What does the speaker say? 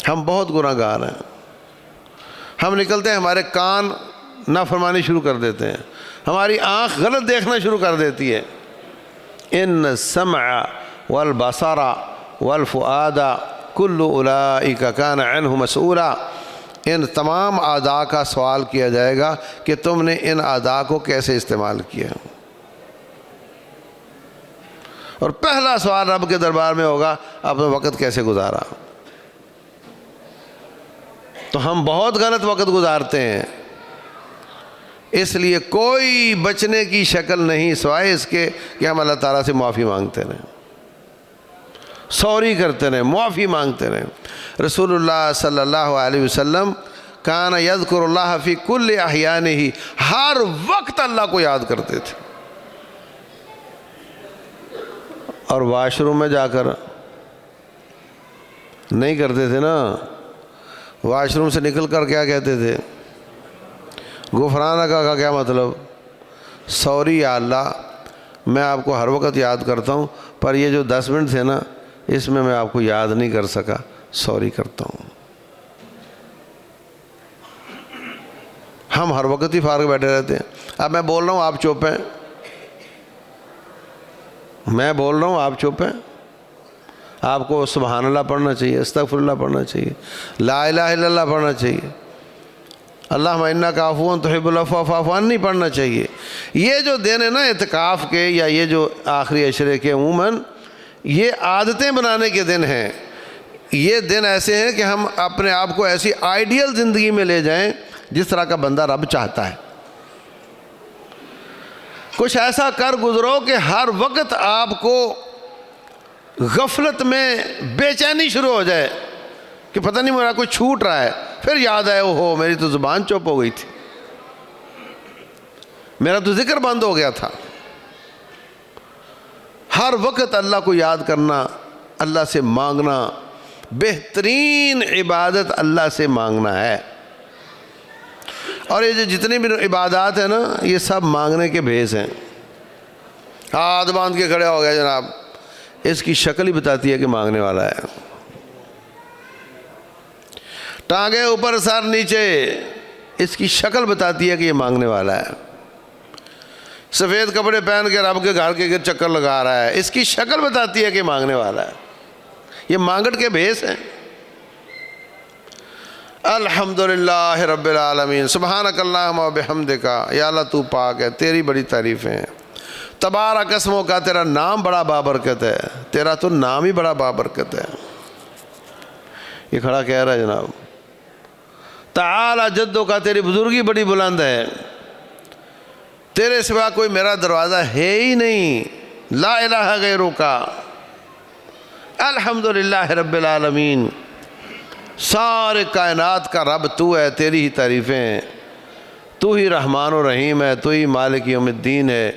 ہم بہت گناہ گار ہیں. ہم نکلتے ہیں ہمارے کان نافرمانی شروع کر دیتے ہیں, ہماری آنکھ غلط دیکھنا شروع کر دیتی ہے. ان السمع والبصر والفؤاد کل اولئک کان عنہ مسئولا. ان تمام اعضاء کا سوال کیا جائے گا کہ تم نے ان اعضاء کو کیسے استعمال کیا. اور پہلا سوال رب کے دربار میں ہوگا اپنا وقت کیسے گزارا. تو ہم بہت غلط وقت گزارتے ہیں, اس لیے کوئی بچنے کی شکل نہیں سوائے اس کے کہ ہم اللہ تعالیٰ سے معافی مانگتے رہیں, سوری کرتے رہیں, معافی مانگتے رہیں. رسول اللہ صلی اللہ علیہ وسلم کان یذکر اللہ فی کل احیانہ, ہر وقت اللہ کو یاد کرتے تھے. اور واش روم میں جا کر نہیں کرتے تھے نا, واش روم سے نکل کر کیا کہتے تھے؟ غفرانک کا کیا مطلب؟ سوری یا اللہ, میں آپ کو ہر وقت یاد کرتا ہوں, پر یہ جو 10 منٹ تھے نا اس میں آپ کو یاد نہیں کر سکا, سوری کرتا ہوں. ہم ہر وقت ہی فارغ بیٹھے رہتے ہیں. اب میں بول رہا ہوں آپ چپ ہیں, میں بول رہا ہوں آپ چپ ہیں. آپ کو سبحان اللہ پڑھنا چاہیے, استغفر اللہ پڑھنا چاہیے, لا الہ الا اللہ پڑھنا چاہیے, اللہم انک عفو تحب العفو فاعف عنی پڑھنا چاہیے. یہ جو دن ہے نا اعتکاف کے, یا یہ جو آخری عشرے کے, عموماً یہ عادتیں بنانے کے دن ہیں. یہ دن ایسے ہیں کہ ہم اپنے آپ کو ایسی آئیڈیل زندگی میں لے جائیں جس طرح کا بندہ رب چاہتا ہے. کچھ ایسا کر گزرو کہ ہر وقت آپ کو غفلت میں بے چینی شروع ہو جائے کہ پتہ نہیں میرا کوئی چھوٹ رہا ہے, پھر یاد آئے اوہو میری تو زبان چپ ہو گئی تھی, میرا تو ذکر بند ہو گیا تھا. ہر وقت اللہ کو یاد کرنا, اللہ سے مانگنا, بہترین عبادت اللہ سے مانگنا ہے. اور یہ جو جتنی بھی عبادات ہیں نا یہ سب مانگنے کے بھیس ہیں. ہاتھ باندھ کے کھڑے ہو گئے جناب, اس کی شکل ہی بتاتی ہے کہ مانگنے والا ہے. ٹانگیں اوپر سر نیچے, اس کی شکل بتاتی ہے کہ یہ مانگنے والا ہے. سفید کپڑے پہن کے رب کے گھر کے گرد چکر لگا رہا ہے, اس کی شکل بتاتی ہے کہ مانگنے والا ہے. یہ مانگٹ کے بھیس ہیں. الحمدللہ رب العالمین, سبحانک اللہم و بحمدک, یا اللہ تو پاک ہے, تیری بڑی تعریفیں ہیں. تبارک اسمک کا, تیرا نام بڑا بابرکت ہے, تیرا تو نام ہی بڑا بابرکت ہے. یہ کھڑا کہہ رہا ہے جناب. تعالی جدک کا, تیری بزرگی بڑی بلند ہے, تیرے سوا کوئی میرا دروازہ ہے ہی نہیں. لا الہ غیرک, الحمدللہ رب العالمین, سارے کائنات کا رب تو ہے, تیری ہی تعریفیں ہیں. تو ہی رحمان و رحیم ہے, تو ہی مالک یوم الدین ہے.